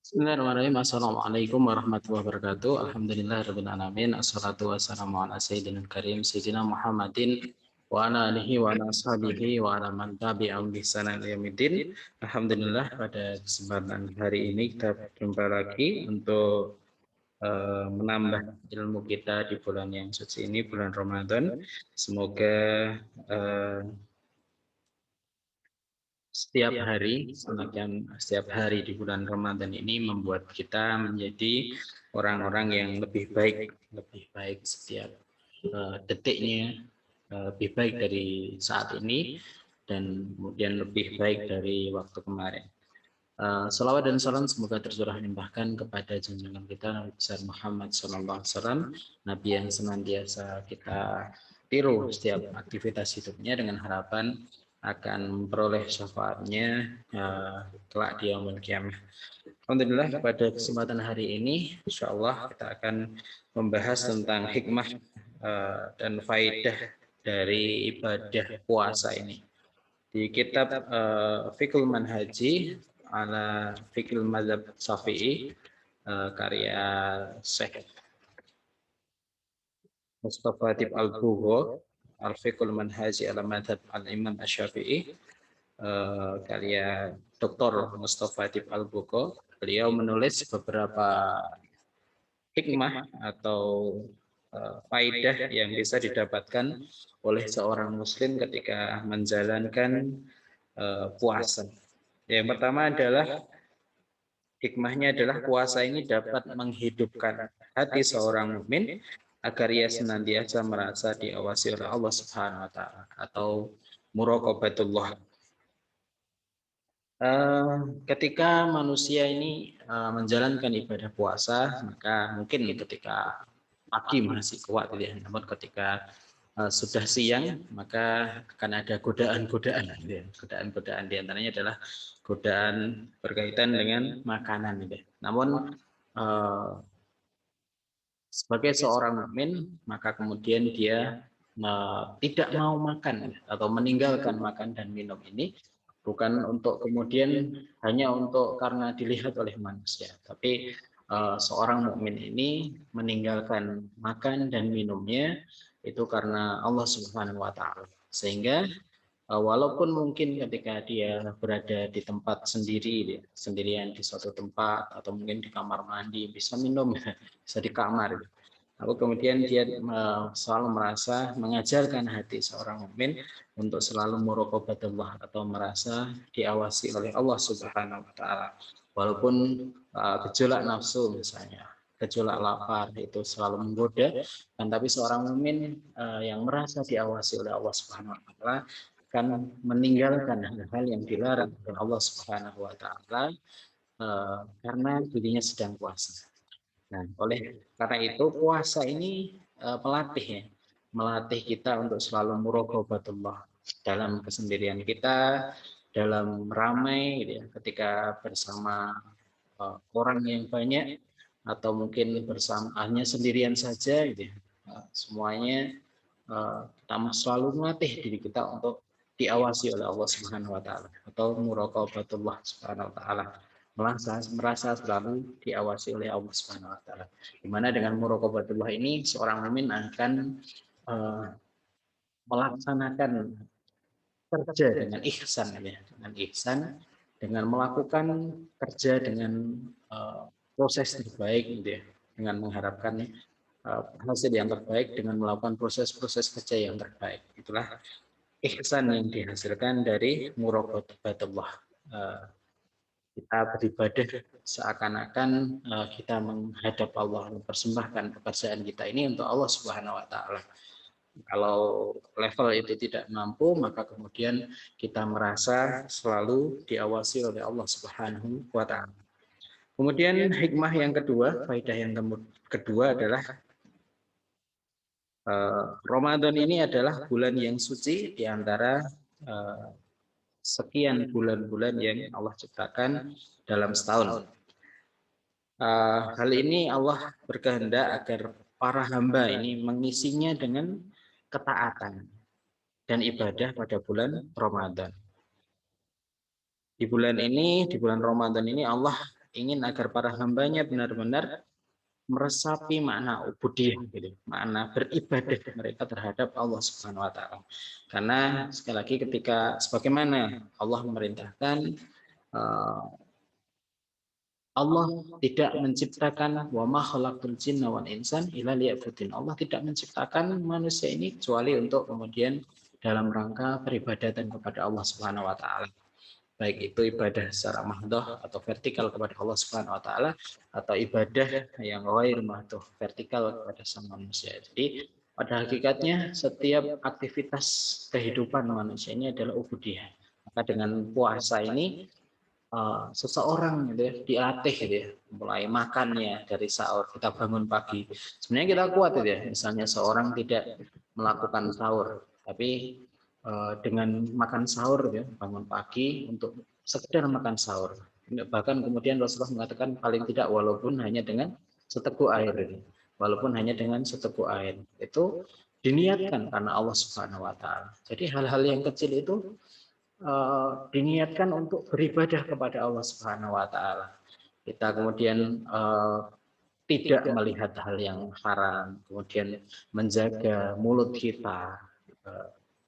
Bismillahirrahmanirrahim. Assalamualaikum warahmatullahi wabarakatuh. Alhamdulillah alamin. Assalatu wassalamu ala sayyidina karim sayyidina Muhammadin wa ala alihi wa ala ashabihi wa ala man tabi'ahum bi ihsanin ila yaumil. Alhamdulillah pada kesempatan hari ini kita berjumpa lagi untuk menambah ilmu kita di bulan yang suci ini, bulan Ramadan. Semoga eh, setiap hari di bulan Ramadan ini membuat kita menjadi orang-orang yang lebih baik setiap detiknya, lebih baik dari saat ini dan kemudian lebih baik dari waktu kemarin. Salawat dan salam semoga tercurah limpahkan kepada junjungan kita Nabi besar Muhammad SAW, Nabi yang senantiasa kita tiru setiap aktivitas hidupnya dengan harapan akan memperoleh syafaatnya kelak di yaumul qiyamah. Alhamdulillah pada kesempatan hari ini insya Allah kita akan membahas tentang hikmah dan faidah dari ibadah puasa ini. Di kitab Fiqhul Manhaji ala Fiqhul Mazhab Syafi'i karya Syekh Mustafa Tib Al-Bugho Al-Fiqhul Manhaji ala Madhab Al-Imam Asy-Syafi'i karya Dr. Mustafa Tib Al-Bugho. Beliau menulis beberapa hikmah atau faidah yang bisa didapatkan oleh seorang muslim ketika menjalankan puasa. Yang pertama adalah hikmahnya adalah puasa ini dapat menghidupkan hati seorang mukmin agar ia senantiasa merasa diawasi oleh Allah Subhanahu wa taala atau muraqabatullah. Ketika manusia ini menjalankan ibadah puasa, maka mungkin ketika pagi masih kuat ya, namun ketika sudah siang maka akan ada godaan-godaan ya. Godaan-godaan diantaranya adalah godaan berkaitan dengan makanan ya. Namun sebagai seorang mukmin maka kemudian dia tidak mau makan atau meninggalkan makan dan minum ini bukan untuk kemudian hanya untuk karena dilihat oleh manusia, tapi seorang mukmin ini meninggalkan makan dan minumnya itu karena Allah Subhanahu wa taala. Sehingga walaupun mungkin ketika dia berada di tempat sendiri, sendirian di suatu tempat atau mungkin di kamar mandi bisa minum, bisa di kamar. Lalu kemudian dia selalu merasa mengajarkan hati seorang mukmin untuk selalu muraqabatullah atau merasa diawasi oleh Allah Subhanahu wa taala. Walaupun gejolak nafsu misalnya, gejolak lapar itu selalu menggoda, kan tapi seorang mukmin yang merasa diawasi oleh Allah Subhanahu wa taala akan meninggalkan hal-hal yang dilarang oleh Allah Subhanahu wa taala karena dirinya sedang puasa. Nah, oleh karena itu puasa ini melatih ya, melatih kita untuk selalu muraqabatullah dalam kesendirian kita, dalam ramai gitu ya, ketika bersama orang yang banyak atau mungkin bersama hanya sendirian saja gitu ya. Semuanya kita selalu melatih diri kita untuk diawasi oleh Allah Subhanahu wa taala atau muraqabatullah Subhanahu wa taala. Merasa selalu diawasi oleh Allah Subhanahu wa taala. Di mana dengan muraqabatullah ini seorang mukmin akan melaksanakan kerja dengan ihsan ya, dengan ihsan dengan melakukan kerja dengan proses terbaik gitu ya, dengan mengharapkan hasil yang terbaik dengan melakukan proses-proses kerja yang terbaik. Itulah ihsan yang dihasilkan dari muraqabatullah. Kita beribadah seakan-akan kita menghadap Allah, mempersembahkan pekerjaan kita ini untuk Allah Subhanahu wa taala. Kalau level itu tidak mampu, maka kemudian kita merasa selalu diawasi oleh Allah Subhanahu wa taala. Kemudian hikmah yang kedua, faedah yang kedua adalah Ramadan ini adalah bulan yang suci di antara sekian bulan-bulan yang Allah ciptakan dalam setahun. Hal ini Allah berkehendak agar para hamba ini mengisinya dengan ketaatan dan ibadah pada bulan Ramadan. Di bulan Ramadan ini Allah ingin agar para hambanya benar-benar meresapi makna ubudiyah, gitu, makna beribadah mereka terhadap Allah Subhanahu wa taala. Karena sekali lagi ketika sebagaimana Allah memerintahkan, Allah tidak menciptakan wa ma khalaqtul jinna wal insan illa liya'budun. Allah tidak menciptakan manusia ini kecuali untuk kemudian dalam rangka peribadatan kepada Allah Subhanahu wa taala. Baik itu ibadah secara mahdhah atau vertikal kepada Allah Subhanahu wa taala, atau ibadah yang ghair mahdhah, vertikal kepada sang manusia. Jadi pada hakikatnya setiap aktivitas kehidupan manusia ini adalah ubudiyah. Maka dengan puasa ini seseorang gitu ya, dilatih gitu ya, mulai makannya dari sahur, kita bangun pagi. Sebenarnya kita kuat gitu ya, misalnya seorang tidak melakukan sahur, tapi dengan makan sahur ya, bangun pagi untuk sekedar makan sahur. Bahkan kemudian Rasulullah mengatakan paling tidak walaupun hanya dengan seteguk air ini. Walaupun hanya dengan seteguk air. Itu diniatkan karena Allah Subhanahu wa taala. Jadi hal-hal yang kecil itu diniatkan untuk beribadah kepada Allah Subhanahu wa taala. Kita kemudian tidak melihat hal yang haram, kemudian menjaga mulut kita,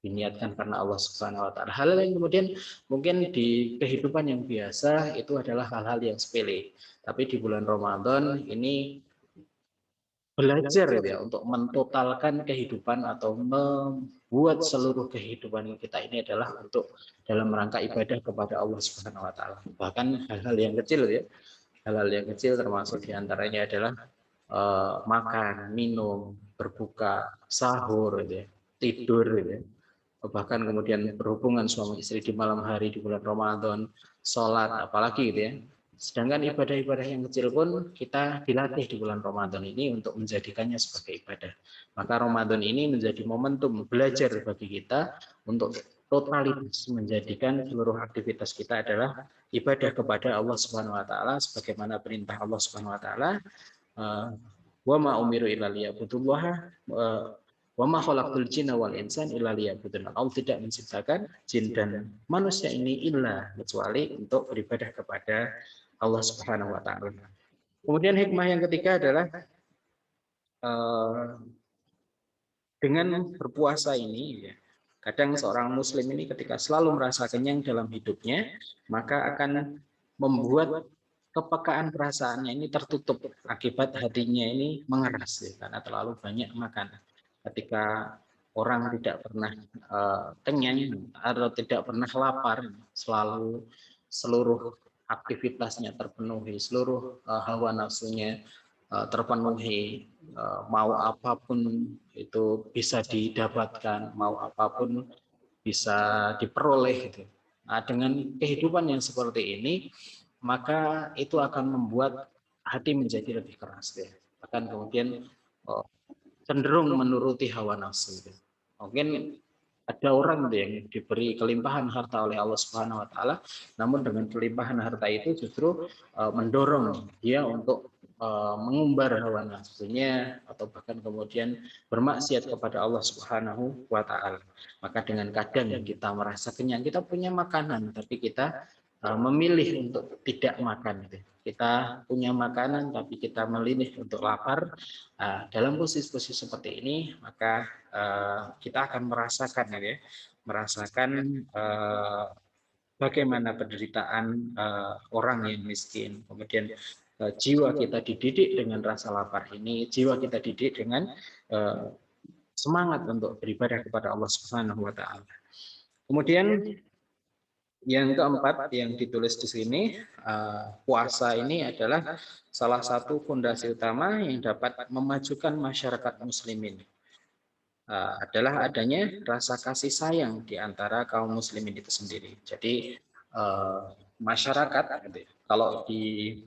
diniatkan karena Allah Subhanahu wa taala. Hal yang kemudian mungkin di kehidupan yang biasa itu adalah hal-hal yang sepele. Tapi di bulan Ramadan ini belajar ya untuk mentotalkan kehidupan atau membuat seluruh kehidupan kita ini adalah untuk dalam rangka ibadah kepada Allah Subhanahu wa taala. Bahkan hal-hal yang kecil ya. Hal-hal yang kecil termasuk diantaranya adalah makan, minum, berbuka, sahur gitu ya, tidur gitu ya. Bahkan kemudian berhubungan suami istri di malam hari di bulan Ramadan, sholat, apalagi gitu ya. Sedangkan ibadah-ibadah yang kecil pun kita dilatih di bulan Ramadan ini untuk menjadikannya sebagai ibadah. Maka Ramadan ini menjadi momentum belajar bagi kita untuk totalitas menjadikan seluruh aktivitas kita adalah ibadah kepada Allah Subhanahu wa taala sebagaimana perintah Allah Subhanahu wa taala, wa ma umiru illa liya'budullaha wa ma khalaqtul jinna wal insan illa liya'budun. Allah tidak menciptakan jin dan manusia ini illa kecuali untuk beribadah kepada Allah Subhanahu wa taala. Kemudian hikmah yang ketiga adalah dengan berpuasa ini ya, kadang seorang muslim ini ketika selalu merasa kenyang dalam hidupnya, maka akan membuat kepekaan perasaannya ini tertutup akibat hatinya ini mengeras ya, karena terlalu banyak makan. Ketika orang tidak pernah kenyang atau tidak pernah lapar, selalu seluruh aktivitasnya terpenuhi, seluruh hawa nafsunya terpenuhi, mau apapun itu bisa didapatkan, mau apapun bisa diperoleh gitu. Nah, dengan kehidupan yang seperti ini, maka itu akan membuat hati menjadi lebih keras ya. Bahkan kemudian cenderung menuruti hawa nafsu gitu. Mungkin ada orang yang diberi kelimpahan harta oleh Allah Subhanahu wa taala, namun dengan kelimpahan harta itu justru mendorong dia untuk mengumbar hawa nafsunya atau bahkan kemudian bermaksiat kepada Allah Subhanahu wa taala. Maka dengan kadang kita merasa kenyang, kita punya makanan tapi kita memilih untuk tidak makan gitu. Kita punya makanan tapi kita memilih untuk lapar. Dalam posisi-posisi seperti ini maka kita akan merasakan ya, merasakan bagaimana penderitaan orang yang miskin. Kemudian jiwa kita dididik dengan rasa lapar ini, jiwa kita dididik dengan semangat untuk beribadah kepada Allah Subhanahu wa taala. Kemudian yang keempat yang ditulis di sini, puasa ini adalah salah satu fondasi utama yang dapat memajukan masyarakat muslimin. Adalah adanya rasa kasih sayang di antara kaum muslimin itu sendiri. Jadi masyarakat, kalau di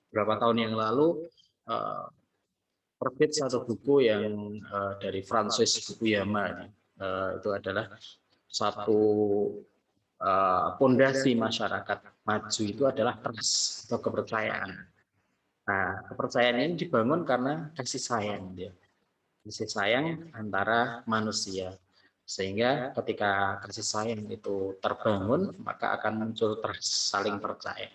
beberapa tahun yang lalu terbit satu buku yang dari Francis Fukuyama, itu adalah satu pondasi masyarakat maju itu adalah trust atau kepercayaan. Nah, kepercayaan ini dibangun karena kasih sayang dia. Kasih sayang antara manusia. Sehingga ketika kasih sayang itu terbangun, maka akan muncul trust, saling percaya.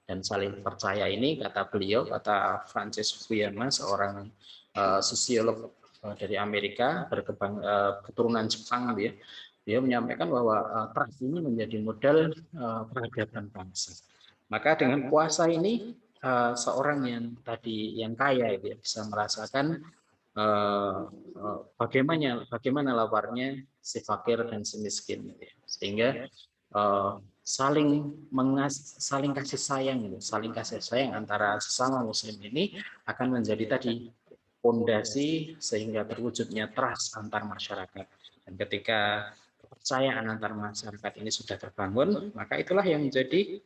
Dan saling percaya ini, kata beliau, kata Francis Fukuyama, seorang sosiolog dari Amerika, keturunan Jepang, dia menyampaikan bahwa trust ini menjadi modal peradaban bangsa. Maka dengan puasa ini seorang yang kaya itu bisa merasakan bagaimana laparnya si fakir dan si miskin, sehingga saling kasih sayang antara sesama muslim ini akan menjadi tadi pondasi sehingga terwujudnya trust antar masyarakat. Dan ketika kepercayaan antar masyarakat ini sudah terbangun, maka itulah yang menjadi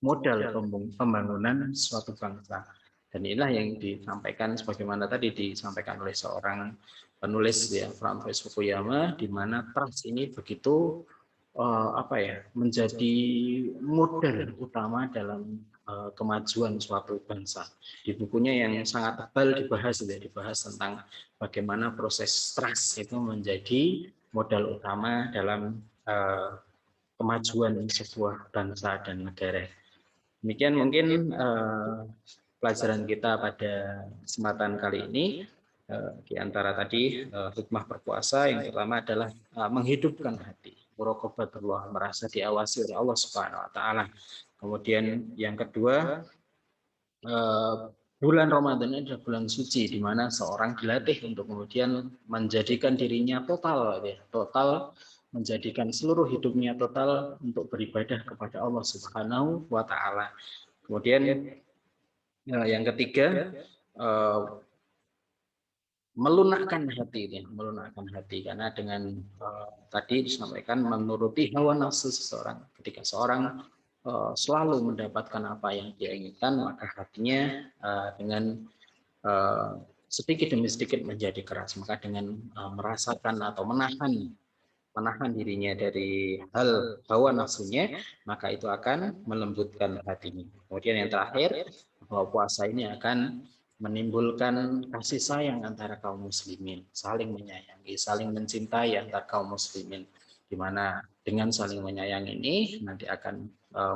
modal pembangunan suatu bangsa. Dan inilah yang disampaikan sebagaimana tadi disampaikan oleh seorang penulis Francis Fukuyama, di mana trust ini begitu menjadi modal utama dalam kemajuan suatu bangsa. Di bukunya yang sangat tebal dibahas tentang bagaimana proses trust itu menjadi modal utama dalam kemajuan sebuah bangsa dan negara. Demikian mungkin pelajaran kita pada kesempatan kali ini. Di antara tadi hikmah berpuasa, yang pertama adalah menghidupkan hati, muraqabatullah, merasa diawasi oleh Allah Subhanahu wa taala. Kemudian yang kedua, bulan Ramadan ini adalah bulan suci, di mana seorang dilatih untuk kemudian menjadikan dirinya total menjadikan seluruh hidupnya total untuk beribadah kepada Allah Subhanahu wa taala. Kemudian yang ketiga, melunakkan hati, karena dengan tadi disampaikan menuruti hawa nafsu seseorang. Ketika seorang selalu mendapatkan apa yang dia inginkan, maka hatinya dengan sedikit demi sedikit menjadi keras. Maka dengan merasakan atau menahan dirinya dari hal hawa nafsunya, maka itu akan melembutkan hatinya. Kemudian yang terakhir, bahwa puasa ini akan menimbulkan kasih sayang antara kaum muslimin, saling menyayangi, saling mencintai antar kaum muslimin, di mana dengan saling menyayangi ini nanti akan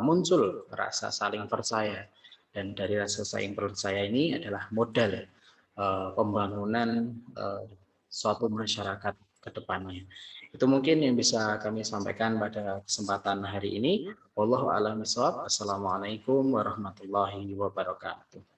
muncul rasa saling percaya, dan dari rasa saling percaya ini adalah modal pembangunan suatu masyarakat ke depannya. Itu mungkin yang bisa kami sampaikan pada kesempatan hari ini. Wallahu a'lam bishawab. Assalamualaikum warahmatullahi wabarakatuh.